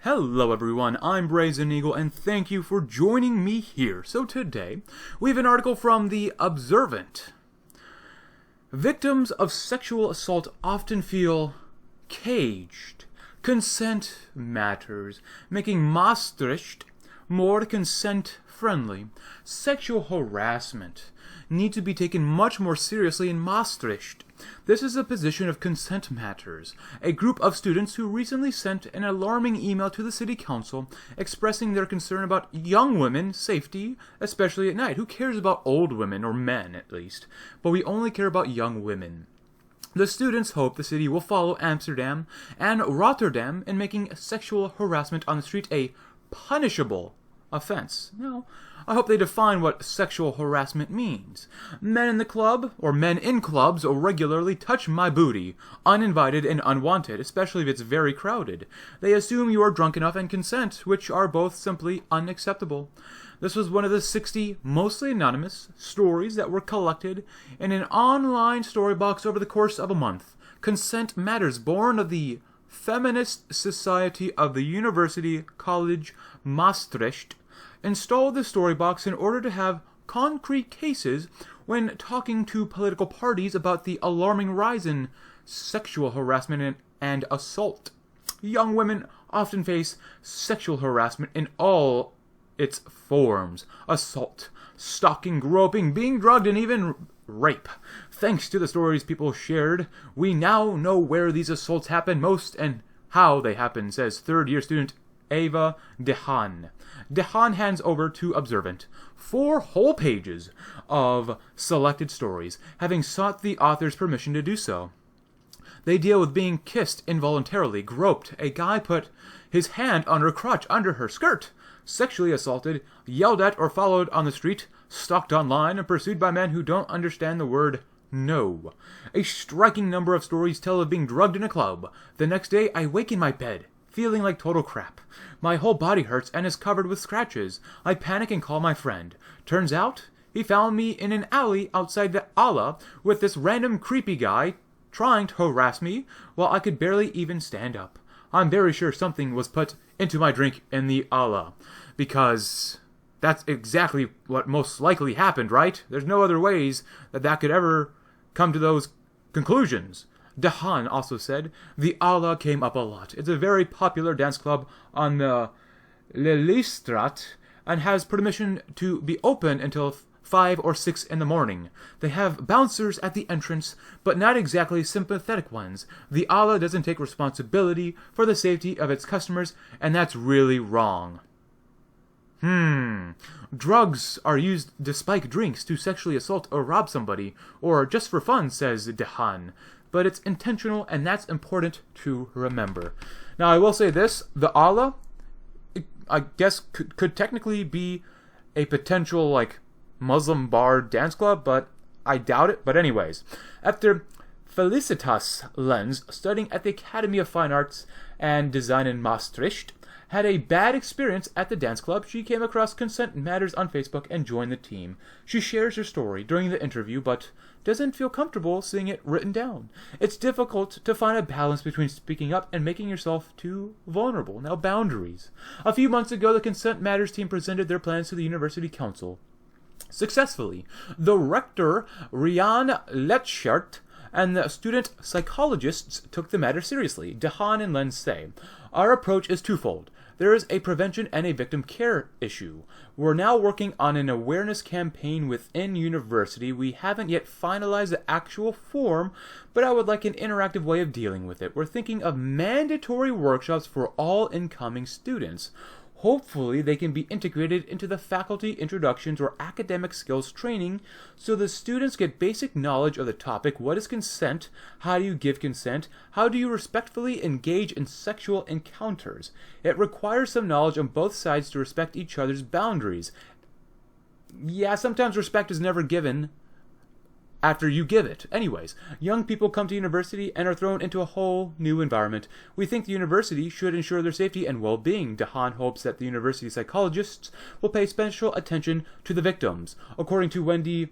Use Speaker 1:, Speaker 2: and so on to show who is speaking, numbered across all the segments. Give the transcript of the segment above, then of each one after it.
Speaker 1: Hello everyone, I'm Brazen Eagle and thank you for joining me here. So today, we have an article from The Observant. Victims of sexual assault often feel caged. Consent matters, making Maastricht more consent-friendly. Sexual harassment needs to be taken much more seriously in Maastricht. This is a position of Consent Matters, a group of students who recently sent an alarming email to the city council expressing their concern about young women's safety, especially at night. Who cares about old women, or men at least? But we only care about young women. The students hope the city will follow Amsterdam and Rotterdam in making sexual harassment on the street a punishable offense. Now, I hope they define what sexual harassment means. Men in the club, or men in clubs, regularly touch my booty, uninvited and unwanted, especially if it's very crowded. They assume you are drunk enough and consent, which are both simply unacceptable. This was one of the 60, mostly anonymous, stories that were collected in an online story box over the course of a month. Consent Matters, born of the Feminist Society of the University College Maastricht, installed the story box in order to have concrete cases when talking to political parties about the alarming rise in sexual harassment and assault. Young women often face sexual harassment in all its forms: assault, stalking, groping, being drugged, and even rape. Thanks to the stories people shared, we now know where these assaults happen most and how they happen, says third-year student Eva Dehaan. Dehaan hands over to Observant 4 whole pages of selected stories, having sought the author's permission to do so. They deal with being kissed involuntarily, groped, a guy put his hand on her crotch under her skirt, sexually assaulted, yelled at or followed on the street, stalked online, and pursued by men who don't understand the word no. A striking number of stories tell of being drugged in a club. The next day, I wake in my bed, feeling like total crap. My whole body hurts and is covered with scratches. I panic and call my friend. Turns out, he found me in an alley outside the Allah with this random creepy guy trying to harass me while I could barely even stand up. I'm very sure something was put into my drink in the Allah, because that's exactly what most likely happened, right? There's no other ways that could ever come to those conclusions. Dehaan also said, the Allah came up a lot. It's a very popular dance club on the Lelyststraat and has permission to be open until 5 or 6 in the morning. They have bouncers at the entrance, but not exactly sympathetic ones. The Allah doesn't take responsibility for the safety of its customers, and that's really wrong. Drugs are used to spike drinks to sexually assault or rob somebody, or just for fun, says Dehaan. But it's intentional, and that's important to remember. Now, I will say this, the Allah, I guess, could technically be a potential, Muslim bar dance club, but I doubt it. But anyways, after Felicitas Lenz, studying at the Academy of Fine Arts and Design in Maastricht, had a bad experience at the dance club, she came across Consent Matters on Facebook and joined the team. She shares her story during the interview, but doesn't feel comfortable seeing it written down. It's difficult to find a balance between speaking up and making yourself too vulnerable. Now, boundaries. A few months ago, the Consent Matters team presented their plans to the University Council. Successfully, the rector, Rian Letschert, and the student psychologists took the matter seriously. Dehaan and Lenz say, our approach is twofold. There is a prevention and a victim care issue. We're now working on an awareness campaign within university. We haven't yet finalized the actual form, but I would like an interactive way of dealing with it. We're thinking of mandatory workshops for all incoming students. Hopefully, they can be integrated into the faculty introductions or academic skills training so the students get basic knowledge of the topic. What is consent? How do you give consent? How do you respectfully engage in sexual encounters? It requires some knowledge on both sides to respect each other's boundaries. Yeah, sometimes respect is never given after you give it. Anyways, young people come to university and are thrown into a whole new environment. We think the university should ensure their safety and well-being. Dehaan hopes that the university psychologists will pay special attention to the victims. According to Wendy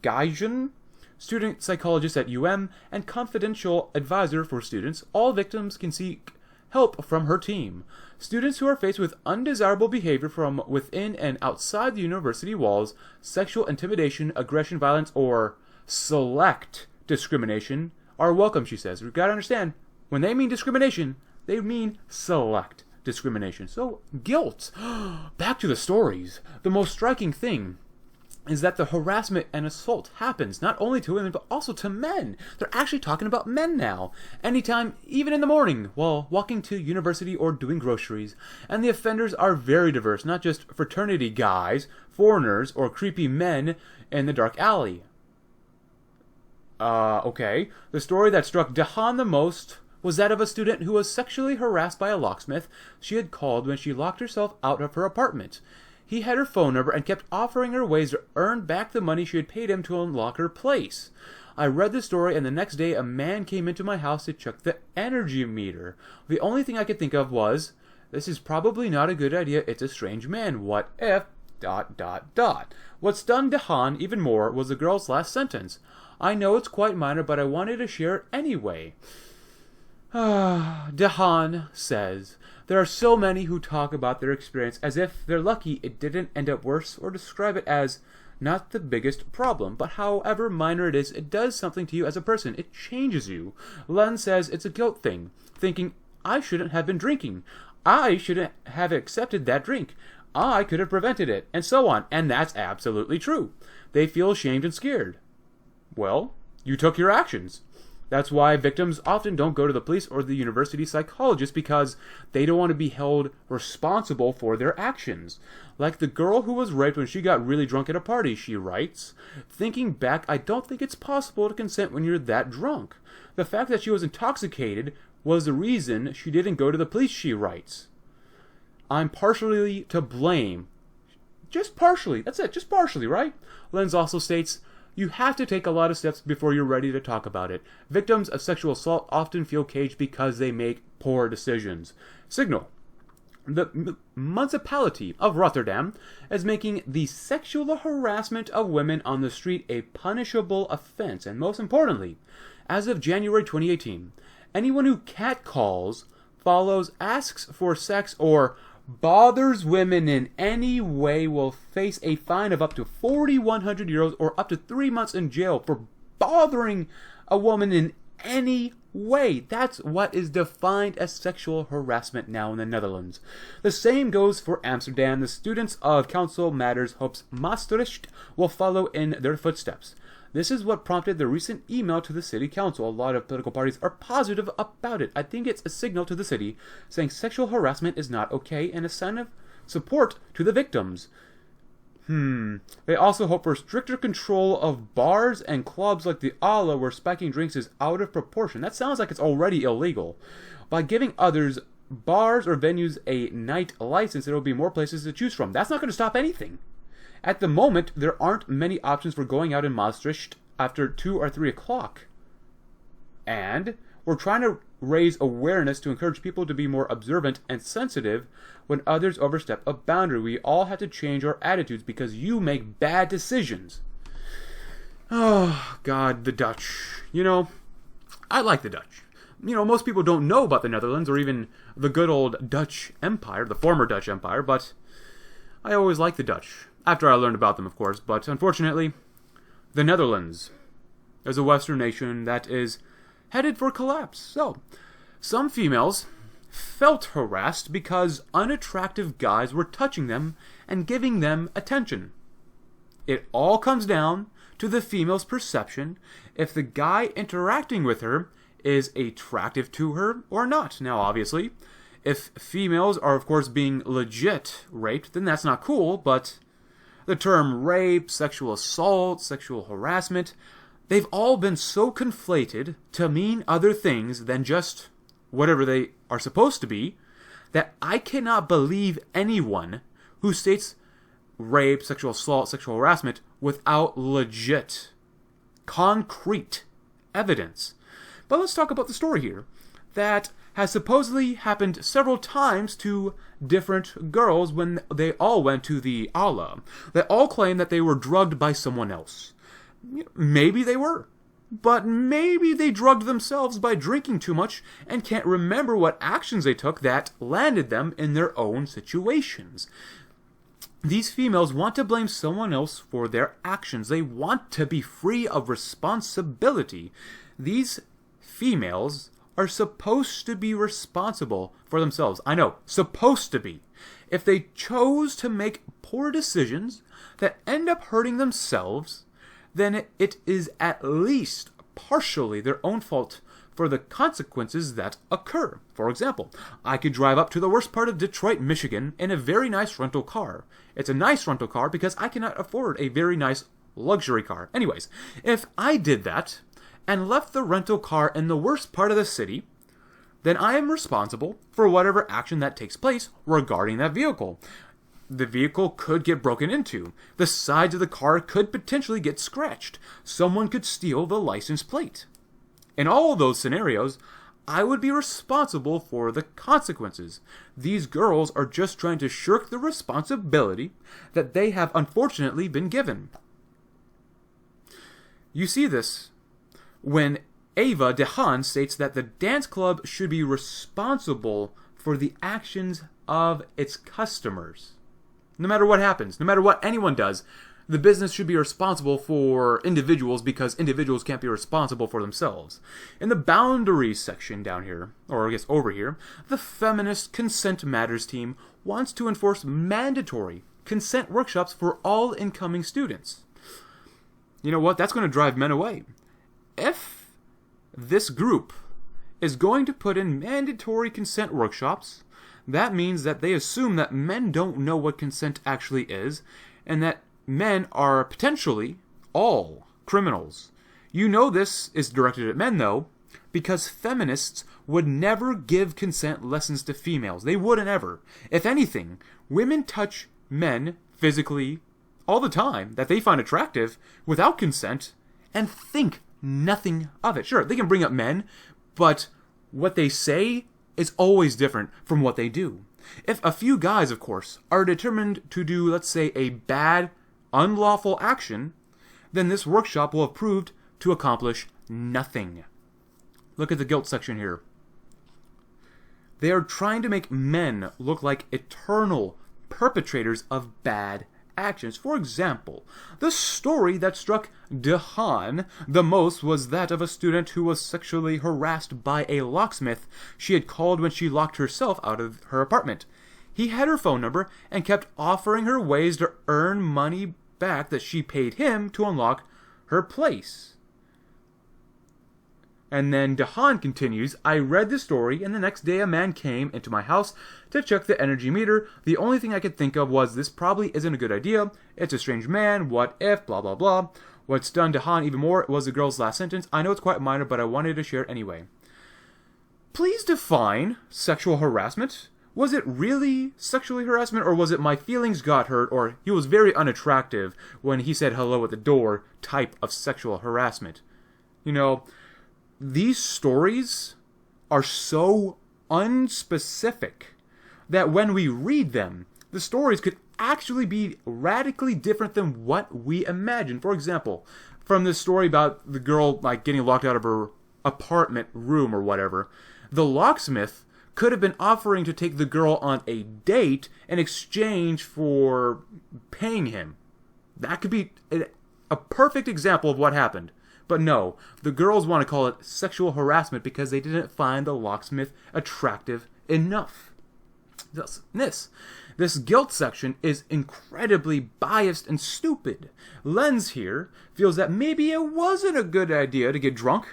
Speaker 1: Geigen, student psychologist at UM and confidential advisor for students, all victims can seek help from her team. Students who are faced with undesirable behavior from within and outside the university walls, sexual intimidation, aggression, violence, or select discrimination are welcome, she says. We've got to understand, when they mean discrimination, they mean select discrimination. So, guilt. Back to the stories. The most striking thing is that the harassment and assault happens not only to women, but also to men. They're actually talking about men now. Anytime, even in the morning, while walking to university or doing groceries. And the offenders are very diverse, not just fraternity guys, foreigners, or creepy men in the dark alley. Okay. The story that struck Dahan the most was that of a student who was sexually harassed by a locksmith she had called when she locked herself out of her apartment. He had her phone number and kept offering her ways to earn back the money she had paid him to unlock her place. I read the story, and the next day a man came into my house to check the energy meter. The only thing I could think of was, this is probably not a good idea, it's a strange man. What if... ... What stunned Dahan even more was the girl's last sentence. I know it's quite minor, but I wanted to share it anyway. Dahan says, there are so many who talk about their experience as if they're lucky it didn't end up worse, or describe it as not the biggest problem, but however minor it is, it does something to you as a person. It changes you. Len says it's a guilt thing, thinking, I shouldn't have been drinking. I shouldn't have accepted that drink. I could have prevented it, and so on. And that's absolutely true. They feel ashamed and scared. Well, you took your actions. That's why victims often don't go to the police or the university psychologist, because they don't want to be held responsible for their actions. Like the girl who was raped when she got really drunk at a party, she writes, thinking back, I don't think it's possible to consent when you're that drunk. The fact that she was intoxicated was the reason she didn't go to the police, she writes. I'm partially to blame. Just partially. That's it. Just partially, right? Lenz also states, you have to take a lot of steps before you're ready to talk about it. Victims of sexual assault often feel caged because they make poor decisions. Signal. The municipality of Rotterdam is making the sexual harassment of women on the street a punishable offense. And most importantly, as of January 2018, anyone who catcalls, follows, asks for sex, or bothers women in any way will face a fine of up to 4,100 euros or up to 3 months in jail for bothering a woman in any way. That's what is defined as sexual harassment now in the Netherlands. The same goes for Amsterdam. The students of Council Matters hopes Maastricht will follow in their footsteps. This is what prompted the recent email to the city council. A lot of political parties are positive about it. I think it's a signal to the city saying sexual harassment is not okay and a sign of support to the victims. They also hope for stricter control of bars and clubs like the Ala, where spiking drinks is out of proportion. That sounds like it's already illegal. By giving others bars or venues a night license, there will be more places to choose from. That's not going to stop anything. At the moment, there aren't many options for going out in Maastricht after 2 or 3 o'clock. And we're trying to raise awareness to encourage people to be more observant and sensitive when others overstep a boundary. We all have to change our attitudes because you make bad decisions. Oh, God, the Dutch. You know, I like the Dutch. You know, most people don't know about the Netherlands or even the good old Dutch Empire, the former Dutch Empire, but I always liked the Dutch. After I learned about them, of course, but unfortunately, the Netherlands is a Western nation that is headed for collapse. So, some females felt harassed because unattractive guys were touching them and giving them attention. It all comes down to the female's perception if the guy interacting with her is attractive to her or not. Now, obviously, if females are, of course, being legit raped, then that's not cool, but the term rape, sexual assault, sexual harassment, they've all been so conflated to mean other things than just whatever they are supposed to be, that I cannot believe anyone who states rape, sexual assault, sexual harassment without legit, concrete evidence. But let's talk about the story here that has supposedly happened several times to different girls when they all went to the Ala. They all claim that they were drugged by someone else. Maybe they were. but maybe they drugged themselves by drinking too much and can't remember what actions they took that landed them in their own situations. These females want to blame someone else for their actions. They want to be free of responsibility. These females are supposed to be responsible for themselves. I know, supposed to be. If they chose to make poor decisions that end up hurting themselves, then it is at least partially their own fault for the consequences that occur. For example, I could drive up to the worst part of Detroit, Michigan in a very nice rental car. It's a nice rental car because I cannot afford a very nice luxury car. Anyways, if I did that and left the rental car in the worst part of the city, then I am responsible for whatever action that takes place regarding that vehicle. The vehicle could get broken into. The sides of the car could potentially get scratched. Someone could steal the license plate. In all of those scenarios, I would be responsible for the consequences. These girls are just trying to shirk the responsibility that they have unfortunately been given. You see this when Ava DeHaan states that the dance club should be responsible for the actions of its customers. No matter what happens, no matter what anyone does, the business should be responsible for individuals because individuals can't be responsible for themselves. In the boundaries section down here, or I guess over here, the feminist Consent Matters team wants to enforce mandatory consent workshops for all incoming students. You know what? That's going to drive men away. If this group is going to put in mandatory consent workshops, that means that they assume that men don't know what consent actually is, and that men are potentially all criminals. You know this is directed at men, though, because feminists would never give consent lessons to females. They wouldn't ever. If anything, women touch men physically all the time that they find attractive without consent and think nothing of it. Sure, they can bring up men, but what they say is always different from what they do. If a few guys, of course, are determined to do, let's say, a bad, unlawful action, then this workshop will have proved to accomplish nothing. Look at the guilt section here. They are trying to make men look like eternal perpetrators of bad actions. For example, the story that struck DeHaan the most was that of a student who was sexually harassed by a locksmith she had called when she locked herself out of her apartment. He had her phone number and kept offering her ways to earn money back that she paid him to unlock her place. And then DeHaan continues, I read the story, and the next day a man came into my house to check the energy meter. The only thing I could think of was, this probably isn't a good idea. It's a strange man. What if? Blah, blah, blah. What stunned DeHaan even more was the girl's last sentence. I know it's quite minor, but I wanted to share it anyway. Please define sexual harassment. Was it really sexually harassment, or was it my feelings got hurt, or he was very unattractive when he said hello at the door type of sexual harassment? You know, these stories are so unspecific that when we read them, the stories could actually be radically different than what we imagine. For example, from this story about the girl getting locked out of her apartment room or whatever, the locksmith could have been offering to take the girl on a date in exchange for paying him. That could be a perfect example of what happened. But no, the girls want to call it sexual harassment because they didn't find the locksmith attractive enough. This guilt section is incredibly biased and stupid. Lens here feels that maybe it wasn't a good idea to get drunk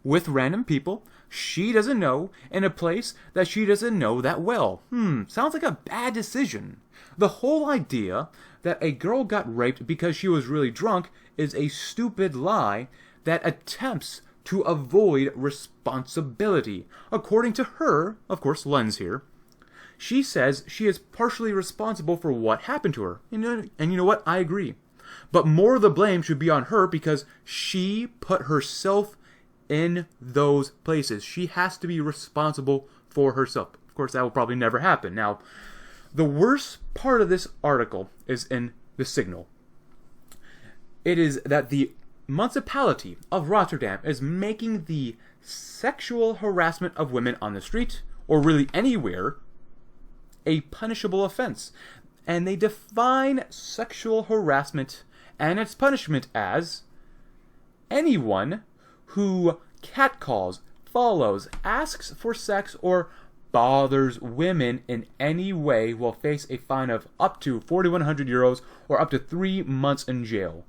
Speaker 1: with random people she doesn't know in a place that she doesn't know that well. Sounds like a bad decision. The whole idea that a girl got raped because she was really drunk is a stupid lie that attempts to avoid responsibility. According to her, of course, Lens here, she says she is partially responsible for what happened to her. And you know what? I agree. But more of the blame should be on her because she put herself in those places. She has to be responsible for herself. Of course, that will probably never happen. Now, the worst part of this article is in the signal. It is that the municipality of Rotterdam is making the sexual harassment of women on the street, or really anywhere, a punishable offense. And they define sexual harassment and its punishment as anyone who catcalls, follows, asks for sex, or bothers women in any way will face a fine of up to 4,100 euros or up to 3 months in jail.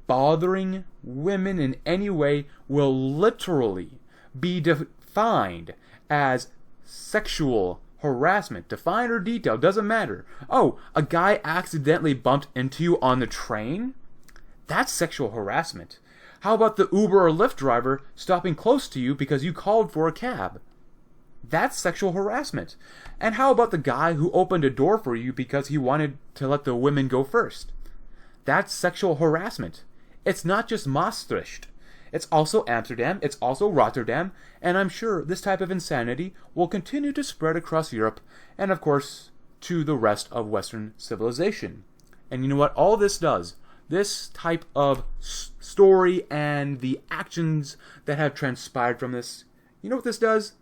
Speaker 1: Bothering women in any way will literally be defined as sexual harassment. Defined or detailed, doesn't matter. Oh, a guy accidentally bumped into you on the train? That's sexual harassment. How about the Uber or Lyft driver stopping close to you because you called for a cab? That's sexual harassment. And how about the guy who opened a door for you because he wanted to let the women go first? That's sexual harassment. It's not just Maastricht. It's also Amsterdam, it's also Rotterdam, and I'm sure this type of insanity will continue to spread across Europe and, of course, to the rest of Western civilization. And you know what? All this does, this type of story and the actions that have transpired from this, you know what this does?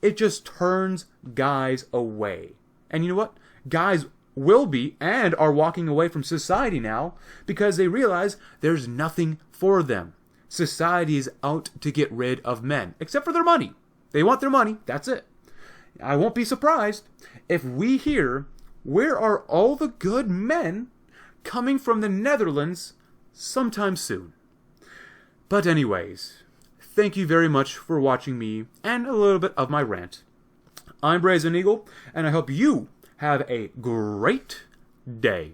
Speaker 1: It just turns guys away. And you know what? Guys will be and are walking away from society now because they realize there's nothing for them. Society is out to get rid of men, except for their money. They want their money, that's it. I won't be surprised if we hear, where are all the good men coming from the Netherlands sometime soon. But anyways, thank you very much for watching me and a little bit of my rant. I'm Brazen Eagle, and I hope you have a great day.